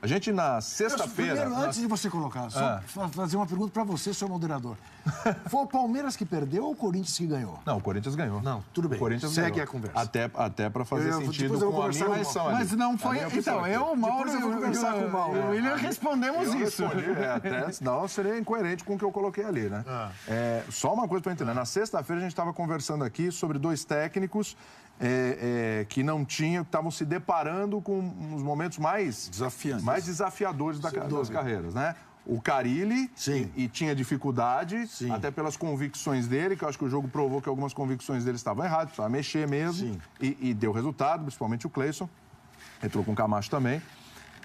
A gente, na sexta-feira... Primeiro, antes de você colocar, só fazer uma pergunta para você, seu moderador. Foi o Palmeiras que perdeu ou o Corinthians que ganhou? Não, o Corinthians ganhou. Não, tudo bem. O Corinthians segue ganhou. a conversa. Até para fazer sentido com a minha opção ali. Mas não foi... Então, o Mauro... Eu vou conversar com o Mauro. O William respondemos isso. Senão seria incoerente com o que eu coloquei ali, né? Só uma coisa para entender. Na sexta-feira a gente estava conversando aqui sobre 2 técnicos que não tinham, que estavam se deparando com uns momentos mais desafiadores das carreiras, né? O Carille e tinha dificuldade, até pelas convicções dele, que eu acho que o jogo provou que algumas convicções dele estavam erradas, precisava mexer mesmo, e deu resultado, principalmente o Cleison, entrou com o Camacho também.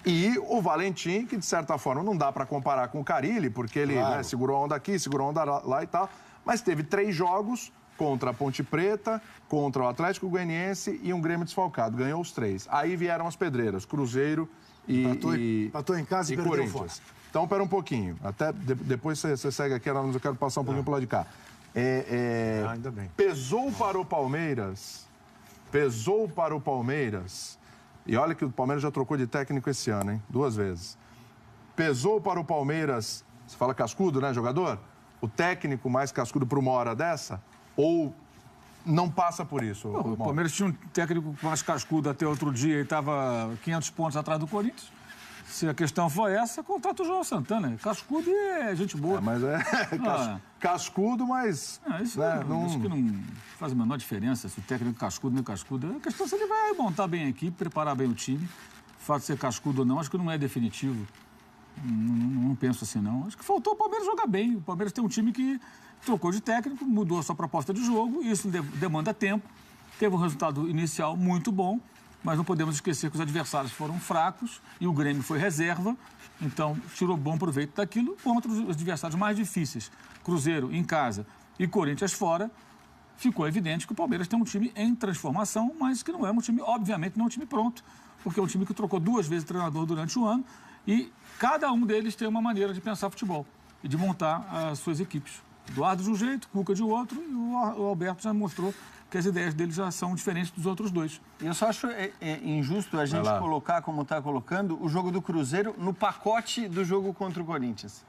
E o Valentim, que de certa forma não dá para comparar com o Carille, porque ele segurou a onda aqui, segurou a onda lá e tal, mas teve 3 jogos contra a Ponte Preta, contra o Atlético Goianiense e um Grêmio desfalcado. Ganhou os 3. Aí vieram as pedreiras, Cruzeiro Empatou em casa e perdeu Corinthians. Então, pera um pouquinho. Até depois você segue aqui, eu quero passar um pouquinho pro lado de cá. Ainda bem. Pesou para o Palmeiras, e olha que o Palmeiras já trocou de técnico esse ano, hein? 2 vezes. Pesou para o Palmeiras, você fala cascudo, né, jogador? O técnico mais cascudo para uma hora dessa? Ou não passa por isso? O Palmeiras tinha um técnico mais cascudo até outro dia e estava 500 pontos atrás do Corinthians. Se a questão foi essa, contrata o João Santana. Cascudo é gente boa. Mas cascudo, mas... Isso acho que não faz a menor diferença se o técnico cascudo ou não cascudo. A questão é se ele vai montar bem a equipe, preparar bem o time. O fato de ser cascudo ou não, acho que não é definitivo. Não penso assim, não. Acho que faltou o Palmeiras jogar bem. O Palmeiras tem um time que trocou de técnico, mudou a sua proposta de jogo, e isso demanda tempo. Teve um resultado inicial muito bom, mas não podemos esquecer que os adversários foram fracos e o Grêmio foi reserva, então tirou bom proveito daquilo contra os adversários mais difíceis. Cruzeiro em casa e Corinthians fora. ficou evidente que o Palmeiras tem um time em transformação, mas que não é um time, obviamente, não é um time pronto, porque é um time que trocou 2 vezes treinador durante o ano e cada um deles tem uma maneira de pensar futebol e de montar as suas equipes. Eduardo de um jeito, Cuca de outro, e o Alberto já mostrou que as ideias dele já são diferentes dos outros dois. Eu só acho injusto a gente colocar, como está colocando, o jogo do Cruzeiro no pacote do jogo contra o Corinthians.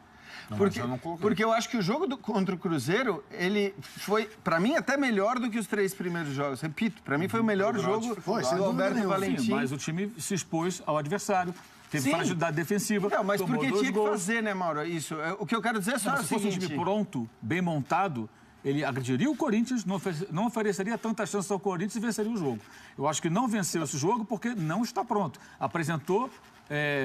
Porque eu acho que o jogo contra o Cruzeiro, ele foi, para mim, até melhor do que os 3 primeiros jogos. Repito, para mim foi o melhor jogo do Alberto Valentim. Sim, mas o time se expôs ao adversário, teve fragilidade defensiva. Não, mas porque tinha que gols. fazer, né, Mauro? Isso. O que eu quero dizer é só o seguinte... Se fosse um time pronto, bem montado, ele agrediria o Corinthians, não ofereceria tanta chance ao Corinthians e venceria o jogo. Eu acho que não venceu esse jogo porque não está pronto. Apresentou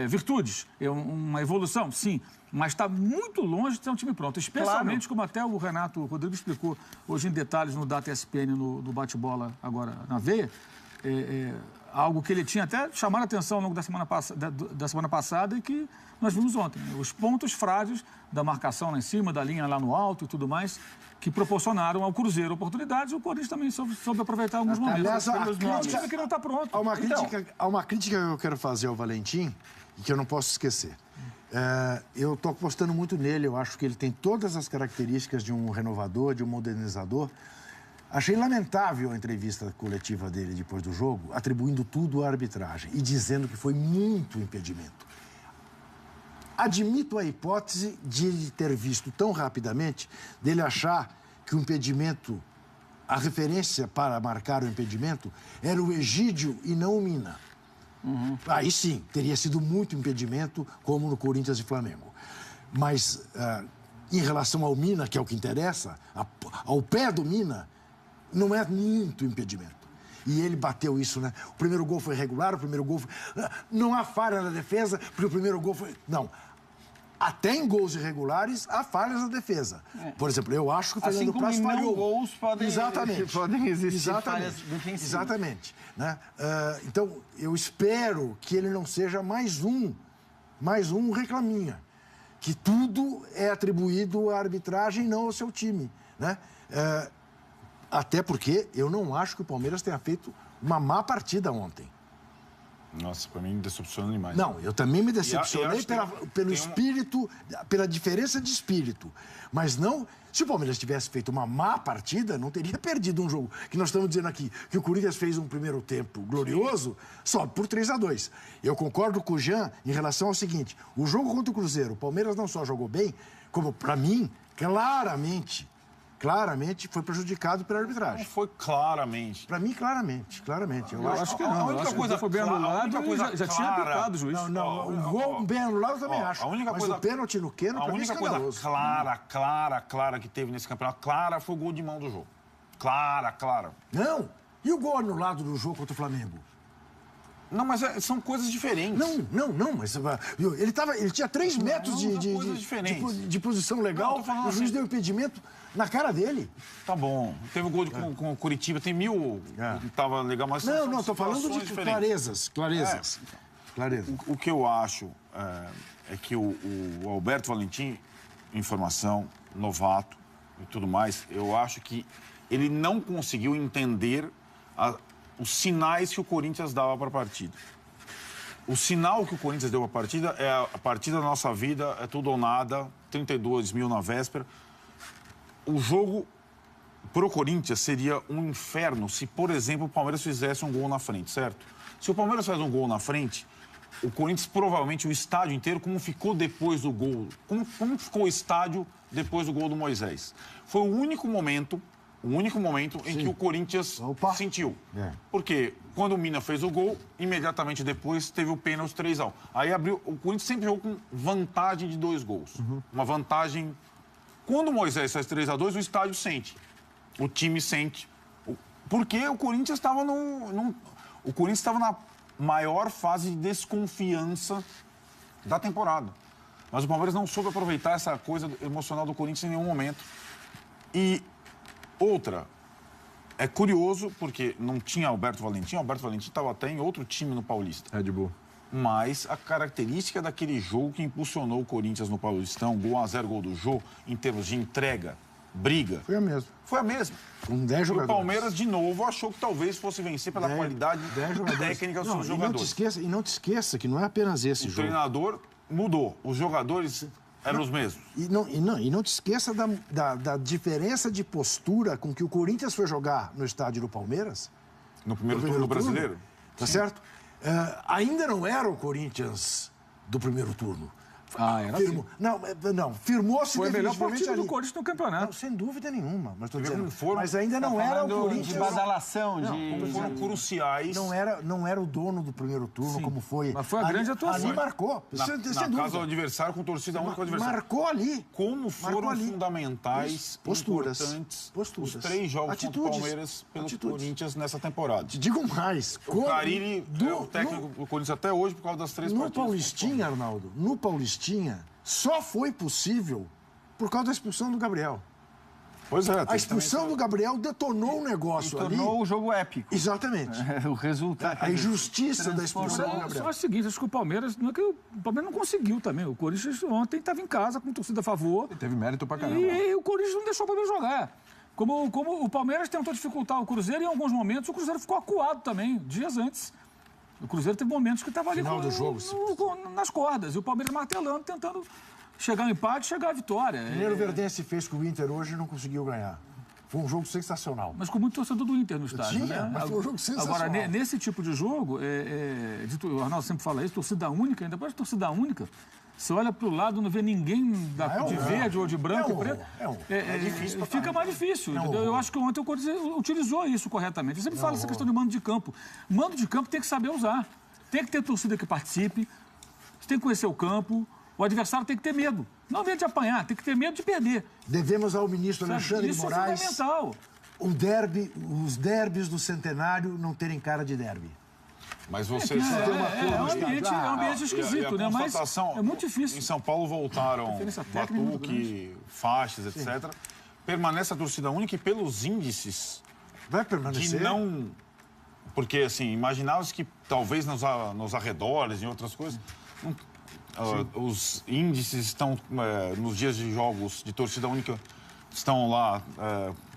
virtudes, uma evolução, sim, mas está muito longe de ser um time pronto. Especialmente, como até o Renato Rodrigues explicou hoje em detalhes no Data ESPN, no bate-bola agora na veia, algo que ele tinha até chamado a atenção ao longo da semana passada e que nós vimos ontem. Os pontos frágeis da marcação lá em cima, da linha lá no alto e tudo mais, que proporcionaram ao Cruzeiro oportunidades, e o Corinthians também soube aproveitar alguns momentos. Aliás, a crítica que não está pronto. Há uma crítica que eu quero fazer ao Valentim e que eu não posso esquecer. Eu estou apostando muito nele, eu acho que ele tem todas as características de um renovador, de um modernizador. Achei lamentável a entrevista coletiva dele depois do jogo, atribuindo tudo à arbitragem e dizendo que foi muito impedimento. Admito a hipótese de ele ter visto tão rapidamente, dele achar que o impedimento, a referência para marcar o impedimento, era o Egídio e não o Mina. Aí sim, teria sido muito impedimento, como no Corinthians e Flamengo. Mas, em relação ao Mina, que é o que interessa, ao pé do Mina, não é muito impedimento. E ele bateu isso, né? O primeiro gol foi regular, o primeiro gol foi... Não há falha na defesa, porque o primeiro gol foi... Não. Até em gols irregulares, há falhas na defesa. Por exemplo, eu acho que o Fernando Praz falhou. Assim como gols podem existir falhas defensivas. Exatamente. Né? Então, eu espero que ele não seja mais um reclaminha. Que tudo é atribuído à arbitragem e não ao seu time. Né? Até porque eu não acho que o Palmeiras tenha feito uma má partida ontem. Nossa, para mim, decepcionou demais. Não, eu também me decepcionei pelo espírito, pela diferença de espírito. Mas não... Se o Palmeiras tivesse feito uma má partida, não teria perdido um jogo. Que nós estamos dizendo aqui que o Corinthians fez um primeiro tempo glorioso só por 3-2. Eu concordo com o Jean em relação ao seguinte. O jogo contra o Cruzeiro, o Palmeiras não só jogou bem, como, para mim, claramente foi prejudicado pela arbitragem. Não foi claramente. Para mim, claramente. Eu acho que não. A única coisa foi bem anulado e já tinha apitado o juiz. Não, o gol bem anulado eu também acho. Mas o pênalti no Keno, para mim, é escandaloso. A única coisa clara que teve nesse campeonato, clara, foi o gol de mão do jogo. Clara. Não. E o gol anulado do jogo contra o Flamengo? Não, mas são coisas diferentes. Não, mas ele tinha 3 metros de posição legal, o juiz deu impedimento na cara dele. Tá bom. Teve o gol com o Curitiba, tem 1000 que estava legal, mas não, estou falando de clarezas. O que eu acho é que o Alberto Valentim, informação, novato e tudo mais, eu acho que ele não conseguiu entender os sinais que o Corinthians dava para a partida. O sinal que o Corinthians deu para a partida é a partida da nossa vida, é tudo ou nada, 32 mil na véspera. O jogo para o Corinthians seria um inferno se, por exemplo, o Palmeiras fizesse um gol na frente, certo? Se o Palmeiras faz um gol na frente, o Corinthians provavelmente, o estádio inteiro, como ficou depois do gol, como ficou o estádio depois do gol do Moisés? Foi o único momento em que o Corinthians sentiu. Porque quando o Mina fez o gol, imediatamente depois teve o pênalti 3-1. Aí abriu. O Corinthians sempre jogou com vantagem de 2 gols. Uma vantagem. Quando o Moisés faz 3-2, o estádio sente. O time sente. Porque o Corinthians estava o Corinthians estava na maior fase de desconfiança da temporada. Mas o Palmeiras não soube aproveitar essa coisa emocional do Corinthians em nenhum momento. E outra, é curioso porque não tinha Alberto Valentim estava até em outro time no Paulista. Red Bull. Mas a característica daquele jogo que impulsionou o Corinthians no Paulistão, gol 1-0, gol do Jô, em termos de entrega, briga. Foi a mesma. Foi a mesma. Com 10 E o jogadores. Palmeiras, de novo, achou que talvez fosse vencer pela qualidade 10 jogadores. técnica dos Não, seus e jogadores. não te esqueça que não é apenas esse O jogo. treinador mudou. Os jogadores eram os mesmos. E não te esqueça da diferença de postura com que o Corinthians foi jogar no estádio do Palmeiras. No primeiro turno do brasileiro. Tá certo? Ainda não era o Corinthians do primeiro turno. Era assim. Não, firmou-se Foi a melhor definitivamente partida ali. do Corinthians no campeonato. Não, sem dúvida nenhuma. Mas, tô dizendo, foram- mas ainda não era o Corinthians. De badalação, Como foram cruciais. Não era o dono do primeiro turno, como foi. Mas foi a grande atuação. Ali marcou. Na sem casa dúvida. do adversário, com torcida única do adversário. Marcou ali. Como foram ali. fundamentais, Isso. Posturas. importantes, Posturas. os 3 jogos contra o Atitudes. Palmeiras pelo Atitudes. Corinthians nessa temporada. Te digo mais. O Carille é o técnico do Corinthians até hoje por causa das 3 No partidas. Paulistinha, Arnaldo, no Paulistinha, só foi possível por causa da expulsão do Gabriel. Pois é. A expulsão do Gabriel detonou o negócio ali. Tornou o jogo épico. Exatamente. O resultado. A injustiça da expulsão do Eu só Gabriel. acho o seguinte, acho que o Palmeiras não conseguiu também. O Corinthians ontem estava em casa com torcida a favor. Teve mérito pra caramba. E o Corinthians não deixou o Palmeiras jogar. Como o Palmeiras tentou dificultar o Cruzeiro, e em alguns momentos o Cruzeiro ficou acuado também, dias antes. O Cruzeiro teve momentos que estava ali Final do jogo, nas cordas. E o Palmeiras martelando, tentando chegar ao empate e chegar à vitória. O Mineiro Verdense fez com o Inter hoje e não conseguiu ganhar. Foi um jogo sensacional. Mas com muito torcedor do Inter no estádio. Tinha, né? mas foi um jogo sensacional. Agora, nesse tipo de jogo, o Arnaldo sempre fala isso, torcida única, ainda depois de torcida única, você olha para o lado, não vê ninguém de verde ou de branco e preto. É difícil. Fica mais difícil. Entendeu? Eu acho que ontem o Corinthians utilizou isso corretamente. Eu sempre falo essa questão de mando de campo. Mando de campo tem que saber usar. Tem que ter torcida que participe, você tem que conhecer o campo, o adversário tem que ter medo. Não medo de apanhar, tem que ter medo de perder. Devemos ao ministro Alexandre de Isso Moraes é fundamental. os derbys do centenário não terem cara de derby. Mas você É um ambiente esquisito, né? Mas é muito difícil. Em São Paulo voltaram Diferença técnica muito Batuque, faixas, etc. Permanece a torcida única e pelos índices Vai de permanecer? não... Porque, assim, imaginava-se que talvez nos arredores, em outras coisas, os índices estão, nos dias de jogos de torcida única, estão lá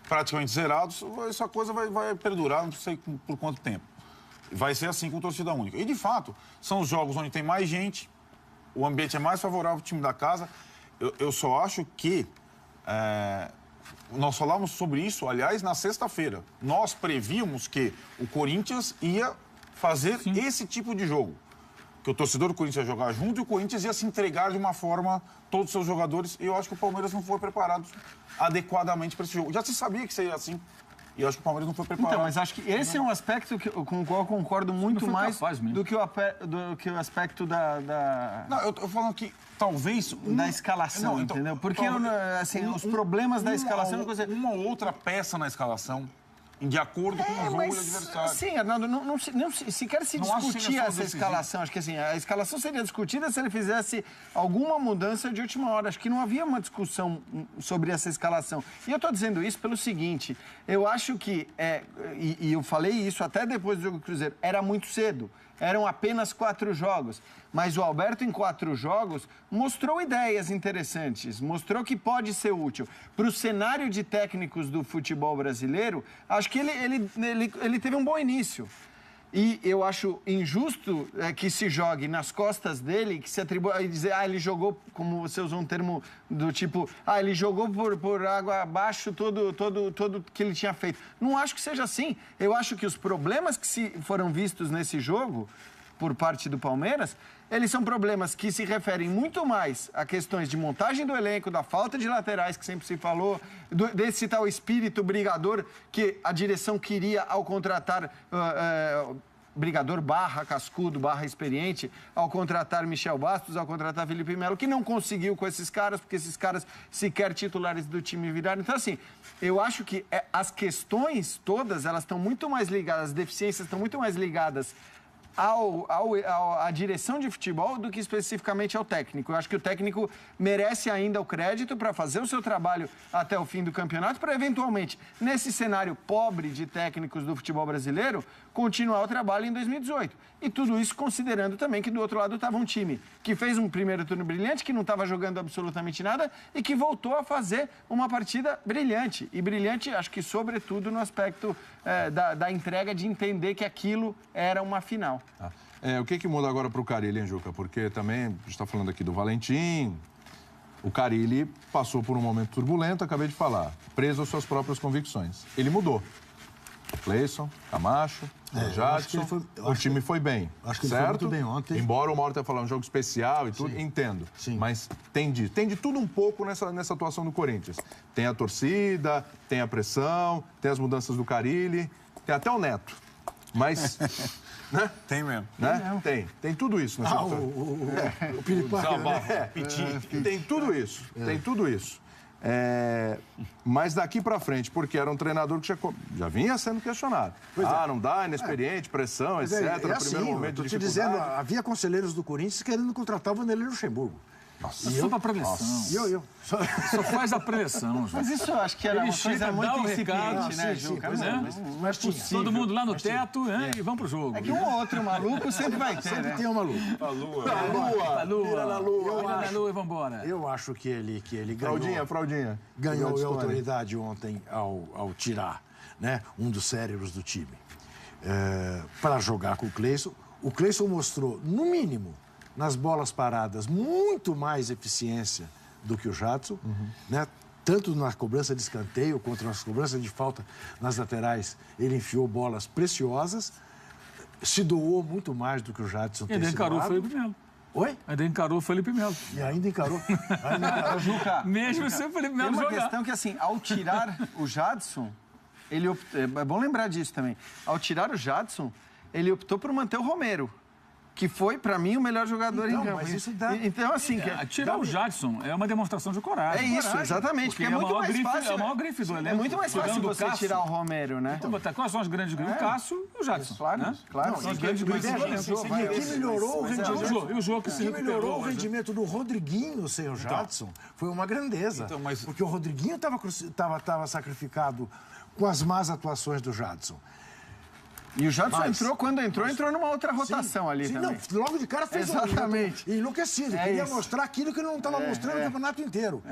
praticamente zerados. Essa coisa vai perdurar, não sei por quanto tempo. Vai ser assim com torcida única. E, de fato, são os jogos onde tem mais gente, o ambiente é mais favorável ao time da casa. Eu só acho que... nós falamos sobre isso, aliás, na sexta-feira. Nós prevíamos que o Corinthians ia fazer esse tipo de jogo. Que o torcedor do Corinthians ia jogar junto e o Corinthians ia se entregar de uma forma, todos os seus jogadores. E eu acho que o Palmeiras não foi preparado adequadamente para esse jogo. Já se sabia que seria assim. E eu acho que o Palmeiras não foi preparado. Então, mas acho que esse é um aspecto com o qual eu concordo muito mais do que o aspecto da... Não, eu tô falando que talvez... da escalação, então, entendeu? Porque, assim, os problemas da escalação... Uma outra peça na escalação, de acordo com o jogo do adversário. Sim, Arnaldo, não se quer se Não acho que discutir seja só essa decisivo. escalação. Acho que assim, a escalação seria discutida se ele fizesse alguma mudança de última hora. Acho que não havia uma discussão sobre essa escalação. E eu estou dizendo isso pelo seguinte, eu acho que, e eu falei isso até depois do jogo do Cruzeiro, era muito cedo. Eram apenas 4 jogos. Mas o Alberto, em 4 jogos, mostrou ideias interessantes, mostrou que pode ser útil. Para o cenário de técnicos do futebol brasileiro, acho que ele teve um bom início. E eu acho injusto que se jogue nas costas dele, que se atribua e dizer, ele jogou, como você usou um termo do tipo, ele jogou por água abaixo todo que ele tinha feito. Não acho que seja assim. Eu acho que os problemas que foram vistos nesse jogo, por parte do Palmeiras, eles são problemas que se referem muito mais a questões de montagem do elenco, da falta de laterais, que sempre se falou, desse tal espírito brigador que a direção queria ao contratar brigador barra cascudo, barra experiente, ao contratar Michel Bastos, ao contratar Felipe Melo, que não conseguiu com esses caras, porque esses caras sequer titulares do time viraram. Então, assim, eu acho que as questões todas, elas estão muito mais ligadas, as deficiências estão muito mais ligadas à direção de futebol do que especificamente ao técnico. Eu acho que o técnico merece ainda o crédito para fazer o seu trabalho até o fim do campeonato, para eventualmente, nesse cenário pobre de técnicos do futebol brasileiro, continuar o trabalho em 2018. E tudo isso considerando também que do outro lado estava um time que fez um primeiro turno brilhante, que não estava jogando absolutamente nada e que voltou a fazer uma partida brilhante. E brilhante, acho que sobretudo no aspecto da entrega de entender que aquilo era uma final. O que muda agora para o Carille, hein, Juca? Porque também, a gente está falando aqui do Valentim, o Carille passou por um momento turbulento, acabei de falar, preso às suas próprias convicções. Ele mudou. Cleison, Camacho, Jadson, o time foi bem, acho que certo? Ele foi muito bem ontem. Embora o Mauro tenha falado um jogo especial e tudo, Sim. entendo. Sim. Mas tem de tudo um pouco nessa atuação do Corinthians. Tem a torcida, tem a pressão, tem as mudanças do Carille, tem até o Neto. Mas... né? Tem mesmo. Né? Tem tudo isso nessa O Piripaque, né? Tem tudo isso, tem tudo isso. Mas daqui pra frente, porque era um treinador que já vinha sendo questionado. Não dá, inexperiente, pressão, etc. No primeiro assim, momento eu de tô te dizendo, havia conselheiros do Corinthians querendo contratar o Vanderlei Luxemburgo. Nossa, só para preleção. Eu. Só faz a preleção, João. Mas isso eu acho que era Ele uma coisa chega, muito dá o incipiente, recado, né, sim, Juca? pois é, mas tinha. Todo mundo lá no teto e vamos pro jogo. É que um ou outro maluco sempre vai ter, Sempre né? tem um maluco. Pra lua, e vambora. Eu acho que ele ganhou. Fraldinha. Ganhou autoridade ontem ao tirar, né, um dos cérebros do time para jogar com o Cleison. O Cleison mostrou, no mínimo, nas bolas paradas, muito mais eficiência do que o Jadson, né? Tanto na cobrança de escanteio quanto nas cobranças de falta nas laterais, ele enfiou bolas preciosas, se doou muito mais do que o Jadson E ainda encarou o Felipe Melo. Oi? Ainda encarou o Felipe Melo. E ainda encarou. Juca, Mesmo sem o Felipe tem Melo uma jogar. questão que, assim, ao tirar o Jadson, é bom lembrar disso também. Ao tirar o Jadson, ele optou por manter o Romero, que foi, pra mim, o melhor jogador em campo. Mas isso dá... Então, assim... Tirar o Jadson é uma demonstração de coragem. É isso, exatamente. Porque é muito mais fácil. É o maior grife do elenco. É muito mais fácil Tirando o você Cássio. tirar o Romero, né? Então, quais são as grandes grifes? O Cássio e o Jadson. Claro, né? claro. São as grandes grifes do elenco. E aqui melhorou o rendimento. E o jogo que se melhorou o recuperou. rendimento do Rodriguinho sem o Jadson. Foi uma grandeza. Porque o Rodriguinho estava sacrificado com as más atuações do Jadson. E o Jadson entrou numa outra rotação ali Sim, também. não, logo de cara fez Exatamente. enlouquecido. Queria mostrar aquilo que ele não estava mostrando no campeonato inteiro.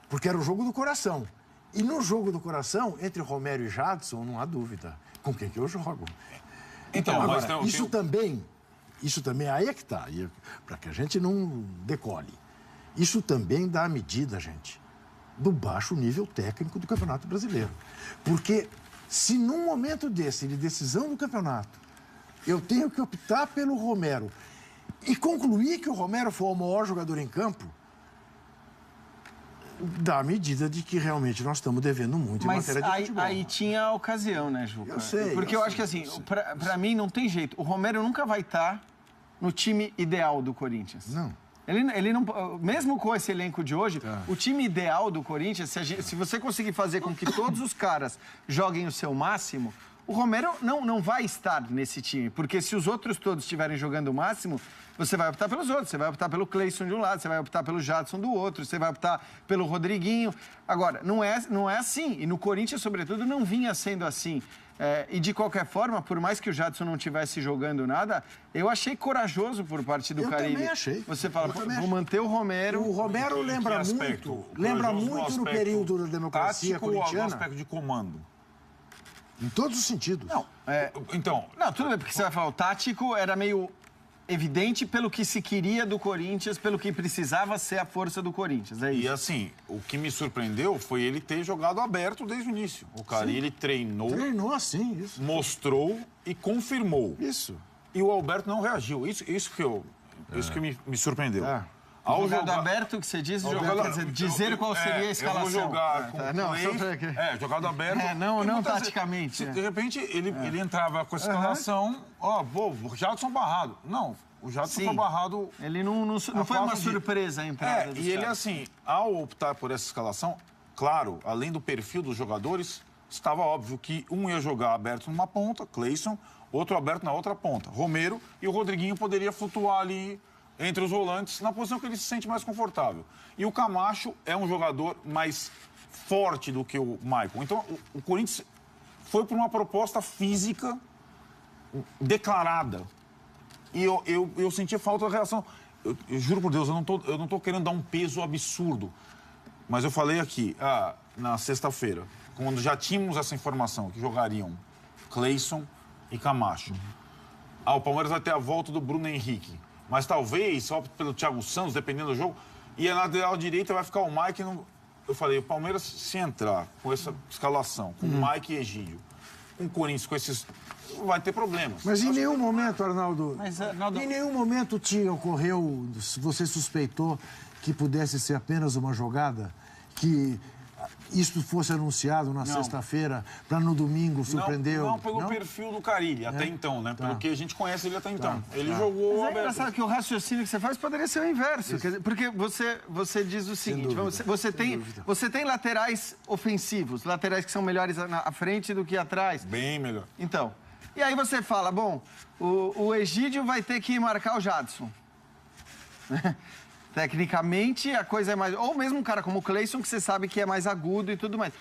Porque era o jogo do coração. E no jogo do coração, entre Romero e Jadson, não há dúvida. Com quem que eu jogo? Então, Agora, mas isso também, aí é que está, para que a gente não decole. Isso também dá a medida, gente, do baixo nível técnico do Campeonato Brasileiro. Porque se num momento desse, de decisão do campeonato, eu tenho que optar pelo Romero e concluir que o Romero foi o maior jogador em campo, dá a medida de que realmente nós estamos devendo muito em matéria de futebol. Aí tinha a ocasião, né, Juca? Eu sei. Porque eu acho que, assim, pra mim não tem jeito. O Romero nunca vai estar no time ideal do Corinthians. Não. Ele não, mesmo com esse elenco de hoje, o time ideal do Corinthians, se você conseguir fazer com que todos os caras joguem o seu máximo, o Romero não vai estar nesse time. Porque se os outros todos estiverem jogando o máximo, você vai optar pelos outros. Você vai optar pelo Cleison de um lado, você vai optar pelo Jadson do outro, você vai optar pelo Rodriguinho. Agora, não é assim. E no Corinthians, sobretudo, não vinha sendo assim. E de qualquer forma, por mais que o Jadson não estivesse jogando nada, eu achei corajoso por parte do Carille. Eu também achei. Você fala, vou manter o Romero. O Romero lembra muito no período da democracia corintiana. No aspecto de comando. Em todos os sentidos. Não, tudo bem, porque você vai falar, o tático era meio evidente pelo que se queria do Corinthians, pelo que precisava ser a força do Corinthians, é isso. E assim, o que me surpreendeu foi ele ter jogado aberto desde o início. O Carille treinou assim, isso. Mostrou e confirmou. Isso. E o Alberto não reagiu. Isso que me surpreendeu. Ao jogado aberto, que você diz, quer dizer, dizer qual seria a escalação. Eu vou jogar com jogado aberto. Não taticamente. De repente, ele entrava com a escalação, o Jadson barrado. Não, o Jadson foi barrado. Ele não foi uma surpresa a entrada dos e ele, caras. assim, ao optar por essa escalação, claro, além do perfil dos jogadores, estava óbvio que um ia jogar aberto numa ponta, Cleison, outro aberto na outra ponta. Romero e o Rodriguinho poderia flutuar ali entre os volantes, na posição que ele se sente mais confortável. E o Camacho é um jogador mais forte do que o Maicon. Então, o Corinthians foi por uma proposta física declarada. E eu senti falta da reação. Eu juro por Deus, eu não tô querendo dar um peso absurdo. Mas eu falei aqui, na sexta-feira, quando já tínhamos essa informação, que jogariam Cleison e Camacho. O Palmeiras vai ter a volta do Bruno Henrique. Mas talvez, só pelo Thiago Santos, dependendo do jogo, e a lateral direita vai ficar o Mike. Eu falei, o Palmeiras, se entrar com essa escalação, com o Mike e Egídio, com o Corinthians, com esses... vai ter problemas. Mas em nenhum momento, Arnaldo, Arnaldo, em nenhum momento ocorreu, você suspeitou que pudesse ser apenas uma jogada, que isso fosse anunciado na sexta-feira, para no domingo surpreender... Não pelo perfil do Carille, até então, né? Pelo que a gente conhece ele até então. Ele jogou... Mas é engraçado que o raciocínio que você faz poderia ser o inverso. Quer dizer, porque você diz o seguinte, você tem laterais ofensivos, laterais que são melhores à frente do que atrás. Bem melhor. Então, e aí você fala, bom, o Egídio vai ter que marcar o Jadson. Tecnicamente, a coisa é mais... Ou mesmo um cara como o Cleison, que você sabe que é mais agudo e tudo mais.